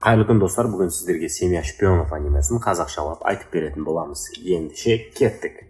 Қайырлы күн достар, бүгін сіздерге Семья шпионов анимесін қазақшалап айтып беретін боламыз. Ендеше кеттік.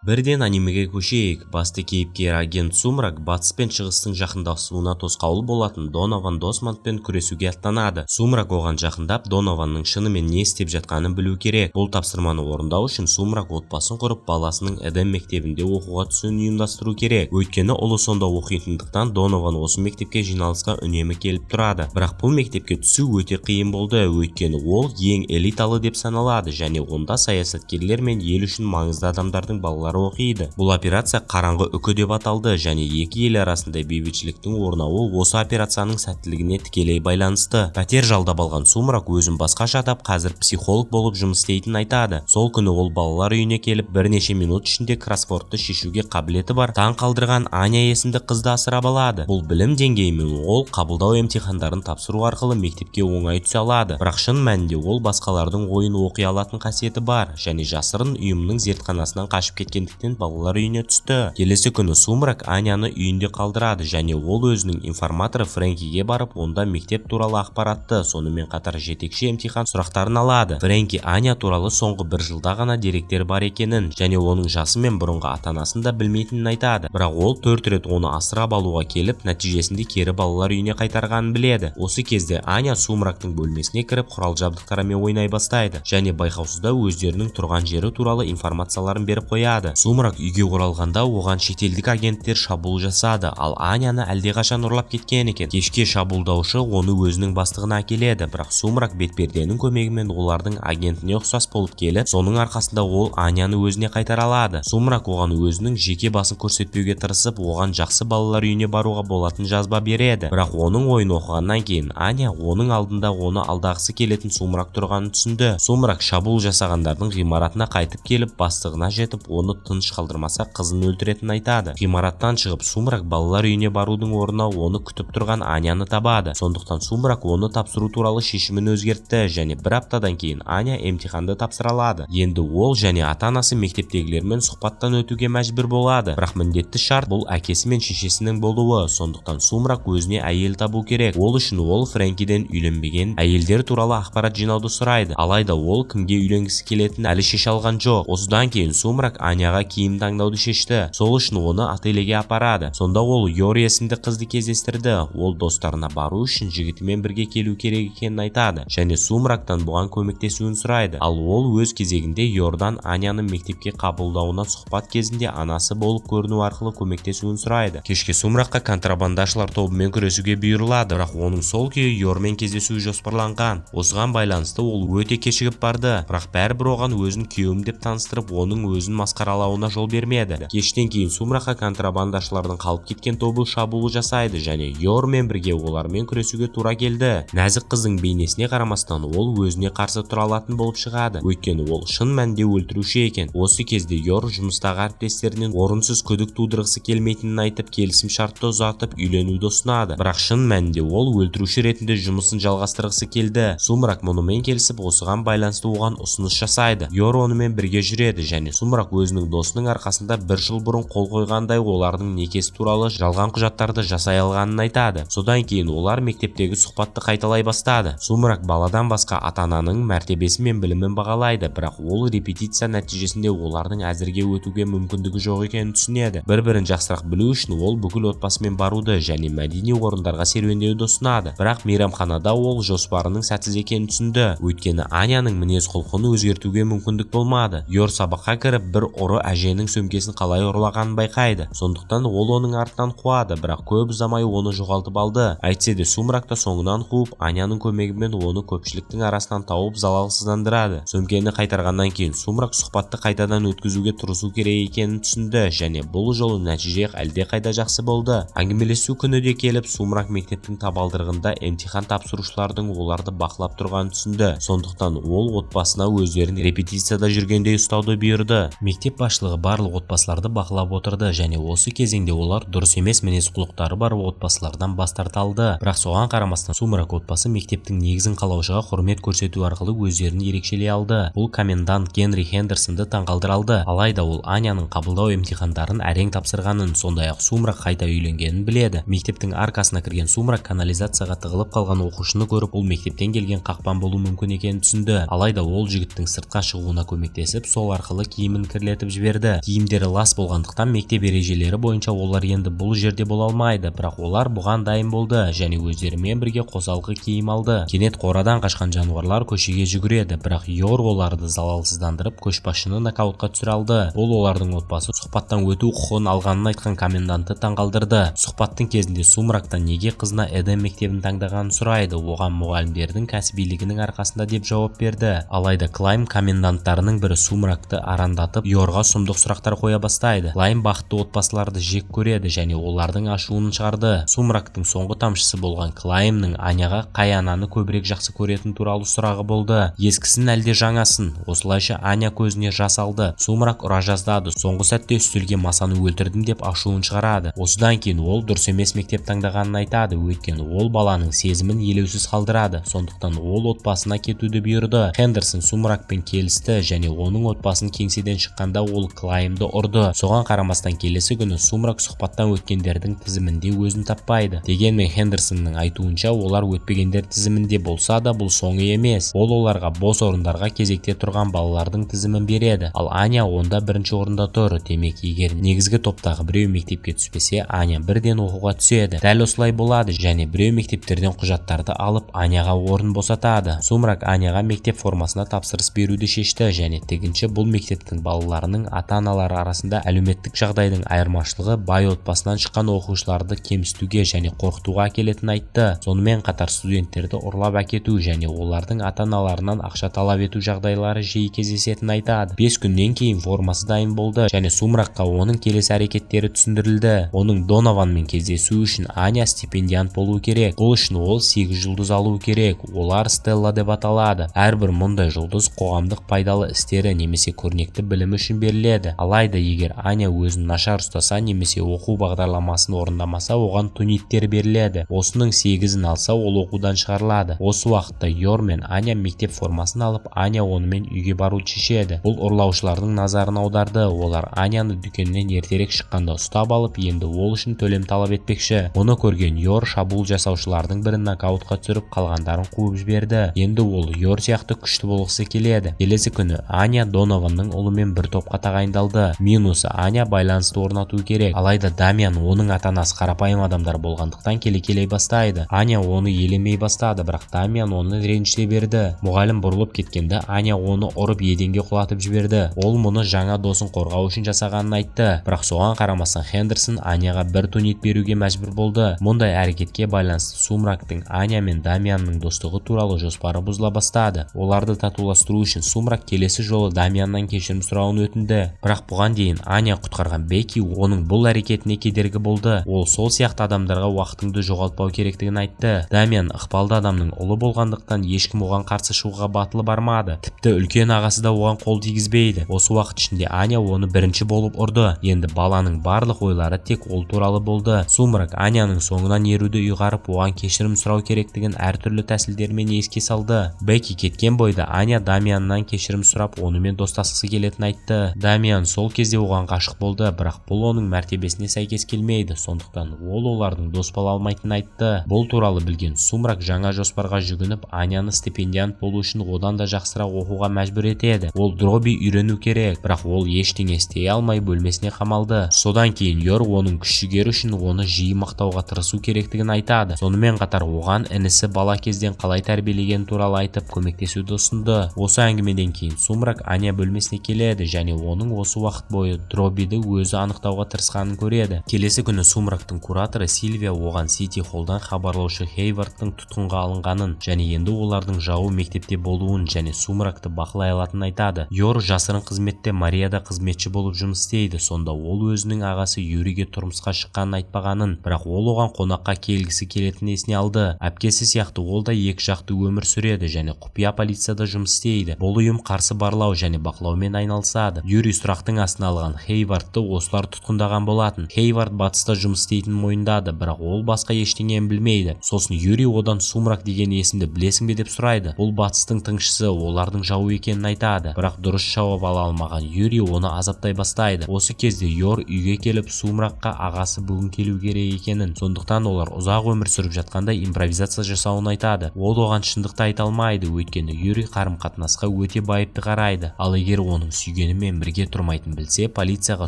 Бірден анимеге көшейік. Басты кейіпкер агент Сумрак батыс пен шығыстың жақындасуына тосқауыл болатын Донован Досмондпен күресуге аттанады. Сумрак оған жақындап, Донованның шынымен не істеп жатқанын білу керек. Бұл тапсырманы орындау үшін Сумрак отбасын құрып, баласының Эдем мектебінде оқуға түсуін ұйымдастыру керек. Өйткені ұлы сонда оқитындықтан Донован осы мектепке жиналысқа үнемі келіп тұрады. Бірақ бұл мектепке түсу өте қиын болды, өйткені ол ең элиталы деп саналады және онда саясаткерлер мен ел үшін маңызды адамдардың балалары оқиды. Бұл операция қараңғы үкі деп аталды және екі ел арасында бейбітшіліктің орнауы осы операцияның сәттілігіне тікелей байланысты. Пәтер жалдап алған Сумрак өзін басқа жатап, қазір психолог болып жұмыс істейтінін айтады. Сол күні ол балалар үйіне келіп, бірнеше минут ішінде кроссвордты шешуге қабілеті бар таң қалдырған Аня есімді қызды асырап алады. Бұл білім деңгейімен ол қабылдау емтихандарын тапсыру арқылы мектепке оңай түсе алады. Бірақ шын мәнінде ол басқалардың ойын оқи алатын қасиеті бар және жасырын ұйымның зертханасынан қашып кеткендіктен балалар үйіне түсті. Келесі күні Сумрак Аняны үйінде қалдырады және ол өзінің информаторы Фрэнкиге барып, онда мектеп туралы ақпаратты, сонымен қатар жетекші емтихан сұрақтарын алады. Фрэнки Аня туралы соңғы бір жылда ғана деректер бар екенін және оның жасы мен бұрынғы ата-анасын да білмейтінін айтады. Бірақ ол 4 рет оны асырап алуға келіп, нәтижесінде кері балалар үйіне қайтарғанын біледі. Осы кезде Аня Сумрактың бөлмесіне кіріп, құрал-жабдықтарымен ойнай бастайды және байқаусызда өздерінің тұрған жері туралы информацияларын беріп қояды. Сумрак үйге оралғанда оған шетелдік агенттер шабуыл жасады, ал Аняны әлдеқашан ұрлап кеткен екен. Кешке шабуылдаушы оны өзінің бастығына әкеледі, бірақ Сумрак бетперденің көмегімен олардың агентіне ұқсас болып келіп, соның арқасында ол Аняны өзіне қайтара алады. Сумрак оған өзінің жеке басын көрсетпеуге тырысып, оған жақсы балалар үйіне баруға болатын жазба береді. Бірақ оның ойын оқығаннан кейін Аня оның алдында оны алдағысы келетін Сумрак тұрғанын түсінді. Сумрак шабуыл жасағандардың ғимаратына қайтып келіп, бастығына жетіп, оны тыныш қалдырмаса қызын өлтіретінін айтады. Ғимараттан шығып Сумрак балалар үйіне барудың орнына оны күтіп тұрған Аняны табады. Сондықтан Сумрак оны тапсыру туралы шешімін өзгертті және бір аптадан кейін Аня емтиханды тапсыра алады. Енді ол және ата-анасы мектептегілермен сұхбаттан өтуге мәжбүр болады. Бірақ міндетті шарт бұл әкесі мен шешесінің болуы. Сондықтан Сумрак өзіне әйел табу керек. Ол үшін ол Фрэнкиден үйленбеген әйелдер туралы ақпарат жинауды сұрайды. Алайда ол кімге үйленгісі келетінін әлі шеше алған жоқ. Осыдан кейін Сумрак Аняға киім таңдауды шешті. Сол үшін оны ательеге апарады. Сонда ол Йори есімді қызды кездестірді. Ол достарына бару үшін жігітімен бірге келу керек екенін айтады және Сумрактан бұған көмектесуін сұрайды. Ал ол өз кезегінде Йордан Аняны мектепке қабылдауына сұхбат кезінде анасы болып көріну арқылы көмектесуін сұрайды. Кешке Сумракқа контрабандашылар тобымен күресуге бұйырылады, бірақ оның сол күйі Йормен кездесуі жоспарланған. Осыған байланысты ол өте кешігіп барды, бірақ бәрібір оған өзін күйеуім деп таныстырып, оның өзін масқаралауына жол бермеді. Кештен кейін Сумракқа контрабандашылардың қалып кеткен тобы шабуыл жасайды және Йормен бірге олармен күресуге тура келді. Нәзік қыздың бейнесіне қарамастан ол өзіне қарсы тұра алатын болып шығады, өйткені ол шын мәнінде өлтіруші екен. Осы кезде Йор жұмыстағы әріптестерінен орынсыз күдік тудырғысы келмейтінін айтып, келісім шартты ұзартып үйленуді ұсынады. Бірақ шын мәнінде ол өлтіруші ретінде жұмысын жалғастырғысы келді. Сумрак мұнымен келісіп, осыған байланысты оған ұсыныс жасайды. Йор онымен бірге жүреді және Сумрак өзінің досының арқасында бір жыл бұрын қол қойғандай олардың некесі туралы жалған құжаттарды жасай алғанын айтады. Содан кейін олар мектептегі сұхбатты қайталай бастады. Сумрак баладан басқа ата-ананың мәртебесі мен білімін бағалайды, бірақ ол репетиция нәтижесінде олардың әзірге өтуге мүмкіндігі жоқ екенін түсінеді. Бір-бірін жақсырақ білу үшін ол бүкіл отбасымен баруды және мәдени орындарға серуендеуді ұсынады. Бірақ мейрамханада ол жоспарының сәтсіз екенін түсінді, өйткені Аняның мінез-құлқын өзгертуге мүмкіндік болмады. Йор сабаққа кіріп, бір ұры әженің сөмкесін қалай ұрлағанын байқайды. Сондықтан ол оның артынан қуады, бірақ көп ұзамай оны жоғалтып алды. Әйтсе де Сумрак та соңынан қуып, Аняның көмегімен оны көпшіліктің арасынан тауып залалсыздандырады. Сөмкені қайтарғаннан кейін Сумрак сұхбатты қайтадан өткізуге тырысу керек екенін түсінді және бұл жолы нәтиже әлде қайда жақсы болды. Әңгімелесу күні де келіп, Сумрак мектептің табалдырығында емтихан тапсырушылардың оларды бақылап тұрғанын түсінді. Сондықтан ол отбасына өздерін репетицияда жүргендей ұстауды бұйырды. Мектеп басшылығы барлық отбасыларды бақылап отырды және осы кезеңде олар дұрыс емес мінез-құлықтары бар отбасылардан бас тарта алды. Бірақ соған қарамастан Сумрак отбасы мектептің негізін қалаушыға құрмет көрсету арқылы өздерін ерекшелей алды. Бұл комендант Генри Хендерсонды таңғалдыра алды. Алайда ол Аняның қабылдау емтихандарын әрең тапсырғанын, сондай-ақ Сумрак қайта үйленгенін біледі. Мектептің аркасына кірген Сумрак канализацияға тығылып қалған оқушыны көріп, ол мектептен келген қақпан болуы мүмкін екенін түсінді. Алайда ол жігіттің сыртқа шығуына көмектесіп, сол арқылы киімін кірлетіп жіберді. Киімдері лас болғандықтан мектеп ережелері бойынша олар енді бұл жерде бола алмайды, бірақ олар бұған дайын болды және өздерімен бірге қосалқы киім алды. Кенет қорадан қашқан жануарлар көшеге жүгіреді, бірақ Йор оларды залалсыздандырып, көшбасшыны нокаутқа түсіре алды. Бұл олардың отбасы сұхбаттан өту құқығын алғанын айтқан комендантты таңғалдырды. Сұхбаттың кезінде Сумрактан неге қызына Эдем мектебін таңдағанын сұрайды. Оған мұғалімдердің кәсібилігінің арқасында деп жауап берді. Алайда Клайм коменданттарының бірі Сумракты арандатып, Йорға сұмдық сұрақтар қоя бастайды. Клайм бақытты отбасыларды жек көреді және олардың ашуын шығарды. Сумрактың соңғы тамшысы болған Клаймның Аняға қай ананы көбірек жақсы көретін туралы сұрағы болды. Ескісін әлде жаңасын? Осылайша Аня көзіне жас алды. Сумрак ұра жаздады. Соңғы сәтте үстелге масаны өлтірдім деп ашуын шығарады. Осыдан кейін ол дұрыс емес мектеп таңдағанын айтады, өйткені ол баланың сезімін елеусіз қалдырады. Сондықтан ол отбасына кетуді бұйырды. Хендерсон Сумракпен келісті және оның отбасын кеңседен шыққанда ол Клаймды ұрды. Соған қарамастан келесі күні Сумрак сұхбаттан өткендердің тізімінде өзін таппайды. Дегенмен Хендерсонның айтуынша олар өтпегендер тізімінде болса да бұл соңы емес. Ол оларға бос орындарға кезекте тұрған балалардың тізімін береді. Ал Аня онда бірінші орында тұр. Демек, егер негізгі топтағы біреу мектепке түспесе, Аня бірден оқуға түседі. Дәл осылай болады және біреу мектептерден құжаттарды алып Аняға орын босатады. Сумрак Аняға мектеп формасына тапсырыс беруді шешті және тігінші бұл мектептің балаларының ата-аналары арасында әлеуметтік жағдайдың айырмашылығы бай отбасынан шыққан оқушыларды кемсітуге және қорқытуға әкелетінін айтты. Сонымен қатар студенттерді ұрлап әкету және олардың ата-аналарынан ақша талап ету жағдайлары жиі кездесетінін айтады. 5 күннен кейін формасы дайын болды және Сумракқа оның келесі әрекеттері түсіндірілді. Оның Донованмен кездесу үшін Аня стипендиант болу керек. Бұл үшін ол 8 жұлдыз алу керек. Олар Стелла деп аталады. Әрбір мұндай жұлдыз қоғамдық пайдалы істері немесе көрнекті білім үшін беріледі. Алайда егер Аня өзін нашар ұстаса немесе оқу бағдарламасын орындамаса, оған туниттер беріледі. Осының 8-ін алса, ол оқудан шығарылады. Осы уақытта Йор мен Аня мектеп формасын алып, Аня онымен үйге баруды шешеді. Бұл ұрлаушылардың назарын аударды. Олар Аняны дүкеннен ертерек шыққанда ұстап алып, енді ол үшін төлем талап етпекші. Оны көрген Йор шабуыл жасаушылардың бірін нокаутқа түсіріп, қалғандарын қуып жіберді. Енді ол Йор сияқты күшті болғысы келеді. Келесі күні Аня Донованның ұлымен бір топқа тағайындалды. Минусы Аня байланысты орнату керек. Алайда Дамиан оның ата-анасы қарапайым адамдар болғандықтан келе-келей бастайды. Аня оны елемей бастады, бірақ Дамиан оны ренжіте берді. Мұғалім бұрылып кеткенде Аня оны ұрып еденге құлатып жіберді. Ол мұны жаңа досын қорғау үшін жасағанын айтты. Бірақ соған қарамастан Хендерсон Аняға бір тунит беруге мәжбүр болды. Мұндай әрекетке байланысты Сумрактың Аня мен Дамианның достығы туралы жоспары бұзыла бастады. Оларды татуластыру үшін Сумрак келесі жолы Дамианнан кешірім сұрауын өтінді. Бірақ бұған дейін Аня құтқарған Бекки оның бұл әрекетіне кедергі болды. Ол сол сияқты адамдарға уақытыңды жоғалтпау керектігін айтты. Дамиан ықпалды адамның ұлы болғандықтан ешкім оған қарсы шығуға батылы бармады. Тіпті үлкен ағасы да оған қол тигізбейді. Осы уақыт ішінде Аня оны бірінші болып ұрды. Енді баланың барлық ойлары тек ол туралы болды. Сумрак Аняның соңынан еруді ұйғарып, оған кешірім сұрау керектігін әртүрлі тәсілдермен еске салды. Бекки кеткен бойда Аня Дамианнан кешірім сұрап, онымен достасқысы келетінін айтты. Дамиан сол кезде оған ғашық болды, бірақ бұл оның мәртебесіне сәйкес келмейді. Сондықтан ол олардың дос бола алмайтынын айтты. Бұл туралы білген Сумрак жаңа жоспарға жүгініп, Аняны стипендиант болу үшін одан да жақсырақ оқуға мәжбүр етеді. Ол Дроби үйрену керек, бірақ ол ештеңе істей алмай бөлмесіне қамалды. Содан кейін Йор оның күш-жігері үшін оны жиі мақтауға тырысу керектігін айтады. Сонымен қатар оған інісі бала кезден қалай тәрбиелеген туралы айтып көмектесуді ұсынды. Осы әңгімеден кейін Сумрак Аня бөлмесіне келеді және оның осы уақыт бойы Дробиді өзі анықтауға тырысқанын көреді. Келесі күні Сумрактың кураторы Сильвия оған Сити Холлдан хабарлаушы Хейвардтың тұтқынға алынғанын және енді олардың жауы мектепте болуын және Сумракты бақылай алатынын айтады. Йор жасырын қызметте Марияда қызметші болып жұмыс істейді. Сонда ол өзінің ағасы Юриге тұрмысқа шыққанын айтпағанын, бірақ ол оған қонаққа келгісі келетінін есіне алды. Әпкесі сияқты ол да екі жақты өмір сүреді және құпия полицияда жұмыс істейді. Бұл ұйым қарсы барлау және бақылаумен айналысады. Юрий сұрақтың астына алған Хейвардты осылар тұтқындаған болатын. Хейвард батыста жұмыс істейтінін мойындады, бірақ ол басқа ештеңені білмейді. Сосын Юрий одан Сумрак деген есімді білесің бе деп сұрайды. Бұл батыстың тыңшысы, олардың жауы екенін айтады, бірақ дұрыс жауап ала алмаған Юрий оны азаптай бастайды. Осы кезде Йор үйге келіп Сумракқа ағасы бүгін келу керек екенін, сондықтан олар ұзақ өмір сүріп жатқанда импровизация жасауын айтады. Ол оған шындықты айта алмайды, өйткені Юрий қарым-қатынасқа өте байыпты қарайды. Ал егер оның сүйгенімен бірге тұрмайтын білсе, полицияға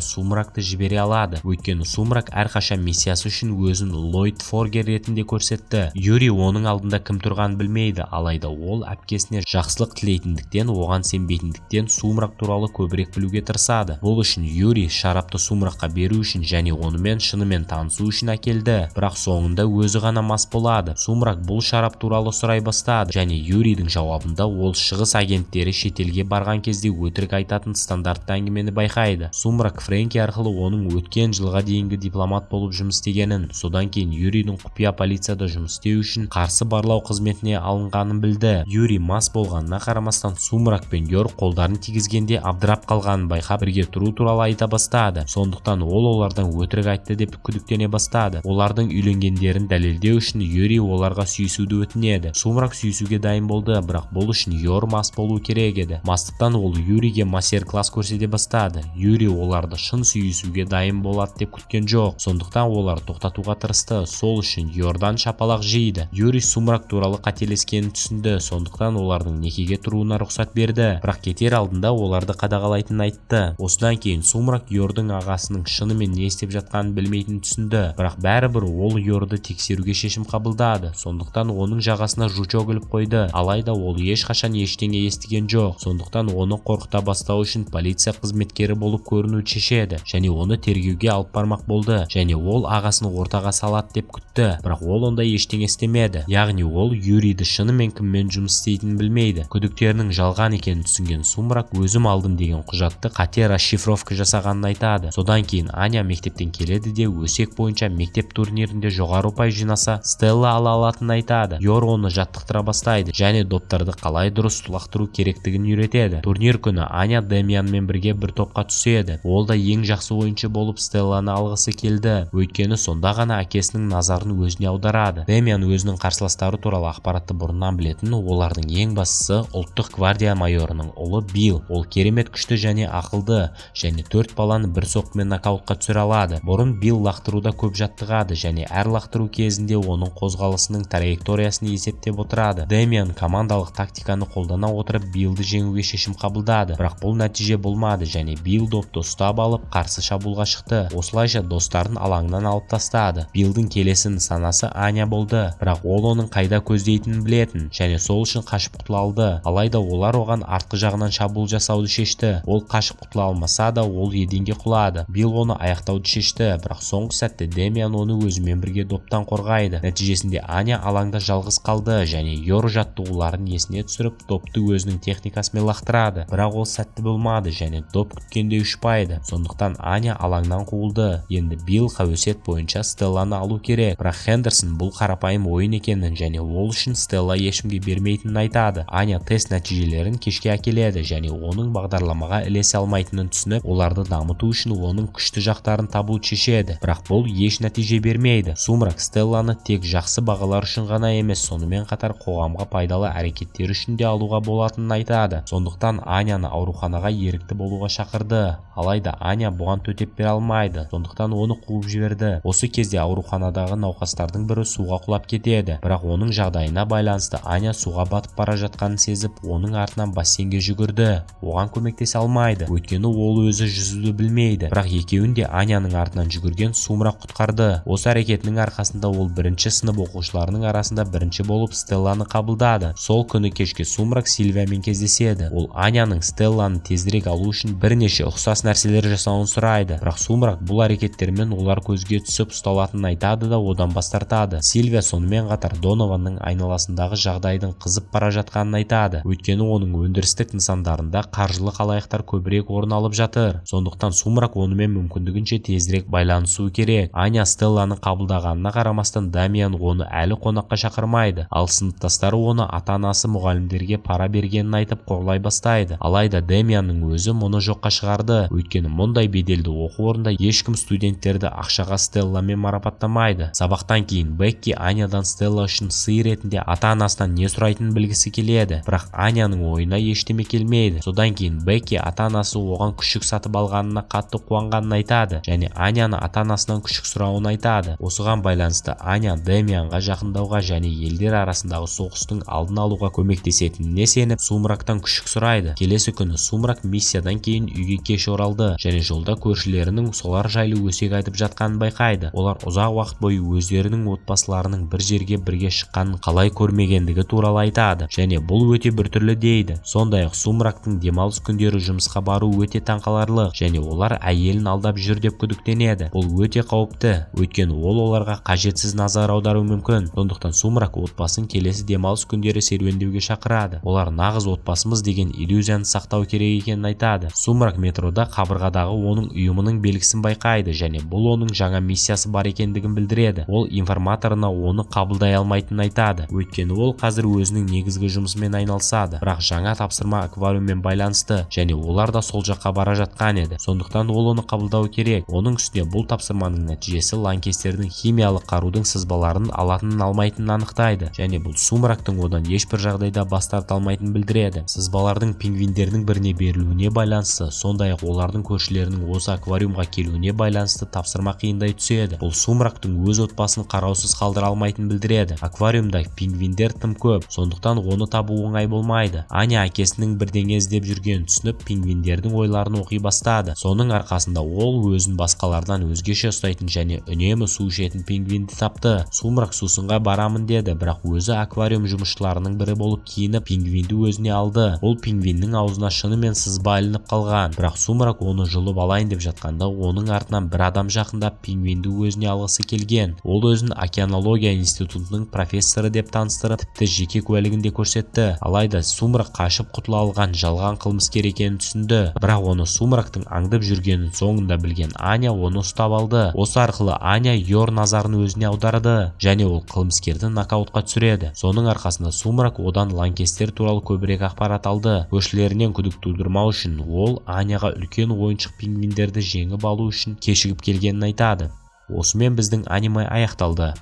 Сумракты жібере алады. Өйткені Сумрак әрқашан миссиясы үшін өзін Ллойд Форгер ретінде көрсетті. Юрий оның алдында кім тұрғанын білмейді, алайда ол әпкесіне жақсылық тілейтіндіктен, оған сенбейтіндіктен Сумрак туралы көбірек білуге тырысады. Бұл үшін Юрий шарапты Сумракқа беру үшін және онымен шынымен танысу үшін әкелді, бірақ соңында өзі ғана мас болады. Сумрак бұл шарап туралы сұрай бастады және Юрийдің жауабында ол шығыс агенттері шетелге барған кезде өтірік айтатын стандартты әңгімені байқайды. Сумрак Фрэнки арқылы оның өткен жылға дейінгі дипломат болып жұмыс істегенін, содан кейін Юрийдің құпия полицияда жұмыс істеу үшін қарсы барлау қызметіне алынғанын білді. Юрий мас болғанына қарамастан Сумрак пен Йор қолдарын тигізгенде абдырап қалғанын байқап бірге тұру туралы айта бастады. Сондықтан ол олардан өтірік айтты деп күдіктене бастады. Олардың үйленгендерін дәлелдеу үшін Юрий оларға сүйісуді өтінеді. Сумрак сүйісуге дайын болды, бірақ бұл үшін Йор мас болу керек еді. Мастықтан ол Юрийге мастер-класс көрсете бастады. Юрий оларды шын сүйісуге дайын болады деп күткен жоқ, сондықтан олар тоқтатуға тырысты. Сол үшін Йордан шапалақ жейді. Юрий Сумрак туралы қателескенін түсінді, сондықтан олардың некеге тұруына рұқсат берді, бірақ кетер алдында оларды қадағалайтынын айтты. Осыдан кейін Сумрак Йордың ағасының шынымен не істеп жатқанын білмейтінін түсінді, бірақ бәрібір ол Йорды тексеруге шешім қабылдады. Сондықтан оның жағасына жучок іліп қойды, алайда ол ешқашан ештеңе естіген жоқ. Сондықтан оны қорқыта бастау үшін полиция қызметкері болып көрінуді шешеді және оны тергеуге алып бармақ болды және ол ағасын ортаға салады деп күтті, бірақ ол ондай ештеңе істемеді. Яғни ол Юрийді шынымен кіммен жұмыс істейтінін білмейді. Күдіктерінің жалған екенін түсінген Сумрак өзім алдым деген құжатты қате расшифровка жасағанын айтады. Содан кейін Аня мектептен келеді де өсек бойынша мектеп турнирінде жоғары ұпай жинаса Стелла ала алатынын айтады. Йор оны жаттықтыра бастайды және доптарды қалай дұрыс лақтыру керектігін үйретеді. Турнир күні Аня Демьянмен бірге бір топқа түседі. Ол да ең жақсы ойыншы болып Стелланы алғысы келді, өйткені сонда ғана әкесінің назарын өзіне аударады. Демьян өзінің қарсыластары туралы ақпаратты бұрыннан білетін, олардың ең бастысы ұлттық гвардия майорының ұлы Билл. Ол керемет күшті және ақылды және 4 баланы бір соққымен нокаутқа түсіре алады. Бұрын Билл лақтыруда көп жаттығады және әр лақтыру кезінде оның қозғалысының траекториясын есептеп отырады. Демьян командалық тактиканы қолдана отырып Биллді жеңуге шешім қабылдады, бірақ бұл нәтиже болмады және Билл допты ұстап алып қарсы шабуылға шықты. Осылайша достарын алаңнан алып тастады. Биллдің келесі нысанасы Аня болды, бірақ ол оның қайда көздейтінін білетін және сол үшін қашып құтыла алды. Алайда олар оған артқы жағынан шабуыл жасауды шешті. Ол қашып құтыла алмаса да ол еденге құлады. Билл оны аяқтауды шешті, бірақ соңғы сәтте Демьян оны өзімен бірге доптан қорғайды. Нәтижесінде Аня алаңда жалғыз қалды және Йор жаттығуларын есіне түсіріп допты өзінің техникасымен лақтырады, бірақ ол сәтті болмады және доп күткендей ұшпайды. Сондықтан Аня алаңнан қуылды. Енді Билл қауесет бойынша Стелланы алу керек, бірақ Хендерсон бұл қарапайым ойын екенін және ол үшін Стелла ешкімге бермейтінін айтады. Аня тест нәтижелерін кешке әкеледі және оның бағдарламаға ілесе алмайтынын түсініп, оларды дамыту үшін оның күшті жақтарын табуды шешеді, бірақ бұл еш нәтиже бермейді. Сумрак Стелланы тек жақсы бағалар үшін ғана емес, сонымен қатар қоғамға пайдалы әрекеттер үшін де алуға болатынын айтады. Сондықтан Аняны ауруханаға ерікті болуға шақырды, алайда Аня бұған төтеп бере алмайды, сондықтан оны қуып жіберді. Осы кезде ауруханадағы науқастардың бірі суға құлап кетеді, бірақ оның жағдайына байланысты Аня суға батып бара жатқанын сезіп, оның артынан бассейнге жүгірді. Оған көмектесе алмайды, өйткені ол өзі жүзуді білмейді, бірақ екеуін де Аняның артынан жүгірген Сумрак құтқарды. Осы әрекетінің арқасында ол бірінші сынып оқушыларының арасында бірінші болып Стелланы қабылдады. Сол күні кешке Сумрак Сильвиямен кездеседі. Ол Аняның Стелланы тезірек алу үшін бірнеше ұқсас нәрселер жасауын сұрайды, бірақ Сумрак бұл әрекеттермен олар көзге түсіп ұсталатынын айтады да одан бас тартады. Сильвия сонымен қатар Донованның айналасындағы жағдайдың қызып бара жатқанын айтады, өйткені оның өндірістік нысандарында қаржылық алаяқтар көбірек орын алып жатыр. Сондықтан Сумрак онымен мүмкіндігінше тезірек байланысу керек. Аня Стелланы қабылдағанына қарамастан Дамьян оны әлі қонаққа шақырмайды, ал сыныптастары оны ата-анасы мұғалімдерге пара бергенін айтып қорлай бастайды. Алайда Дамьянның өзі өзі мұны жоққа шығарды. Өйткені мұндай беделді оқу орнында ешкім студенттерді ақшаға Стелламен марапаттамайды. Сабақтан кейін Бекки Анядан Стелла үшін сый ретінде ата-анасынан не сұрайтынын білгісі келеді, бірақ Аняның ойына ештеме келмейді. Содан кейін Бекки ата-анасы оған күшік сатып алғанына қатты қуанғанын айтады және Аняны ата-анасынан күшік сұрауын айтады. Осыған байланысты Аня Демианға жақындауға және елдер арасындағы соғыстың алдын алуға көмектесетініне сеніп Сумрактан күшік сұрайды. Келесі күні Сумрак миссиядан кейін үйге кеш оралды және жолда көршілерінің солар жайлы өсек айтып жатқанын байқайды. Олар ұзақ уақыт бойы өздерінің отбасыларының бір жерге бірге шыққанын қалай көрмегендігі туралы айтады және бұл өте біртүрлі дейді. Сондай-ақ Сумрактың демалыс күндері жұмысқа бару өте таңқаларлық және олар әйелін алдап жүр деп күдіктенеді. Бұл өте қауіпті, өйткені ол оларға қажетсіз назар аударуы мүмкін. Сондықтан Сумрак отбасын келесі демалыс күндері серуендеуге шақырады. Олар нағыз отбасымыз деген иллюзияны сақтау керек екенін айтады. Сумрак метрода қабырғадағы оның ұйымының белгісін байқайды және бұл оның жаңа миссиясы бар екендігін білдіреді. Ол информаторына оны қабылдай алмайтынын айтады, өйткені ол қазір өзінің негізгі жұмысымен айналысады. Бірақ жаңа тапсырма аквариуммен байланысты және олар да сол жаққа бара жатқан еді. Сондықтан ол оны қабылдау керек. Оның үстіне бұл тапсырманың нәтижесі лаңкестердің химиялық қарудың сызбаларын алатынын алмайтынын анықтайды және бұл Сумрактың одан ешбір жағдайда бас тарта алмайтынын білдіреді. Сызбалардың пингвиндердің біріне берілуіне байланысты, сондай-ақ олардың көршілерінің осы аквариумға келуіне байланысты тапсырма қиындай түседі. Бұл Сумрактың өз отбасын қараусыз қалдыра алмайтынын білдіреді. Аквариумда пингвиндер тым көп, сондықтан оны табу оңай болмайды. Аня әкесінің бірдеңе іздеп жүргенін түсініп, пингвиндердің ойларын оқи бастады. Соның арқасында ол өзін басқалардан өзгеше ұстайтын және үнемі су ішетін пингвинді тапты. Сумрак сусынға барамын деді, бірақ өзі аквариум жұмысшыларының бірі болып киініп пингвинді өзіне алды. Ол пингвиннің аузына шынымен сызба ілініп қалған, бірақ Сумрак оны жұлып алайын деп жатқанда оның артынан бір адам жақындап пингвинді өзіне алғысы келген. Ол өзін океанология институтының профессоры деп таныстырып, тіпті жеке куәлігін де көрсетті. Алайда Сумрак қашып құтыла алған жалған қылмыскер екенін түсінді, бірақ оны Сумрактың аңдып жүргенін соңында білген Аня оны ұстап алды. Осы арқылы Аня Йор назарын өзіне аударды және ол қылмыскерді нокаутқа түсіреді. Соның арқасында Сумрак одан лаңкестер туралы көбірек ақпарат алды. Көршілерінен күдік тудырмау үшін ол Аняға үлкен ойыншық пингвиндерді жеңіп алу үшін кешігіп келгенін айтады. Осымен біздің аниме аяқталды.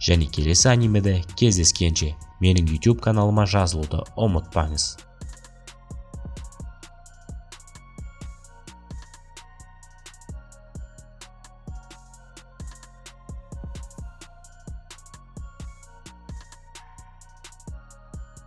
Және келесі анимеде кездескенше менің YouTube каналыма жазылуды ұмытпаңыз.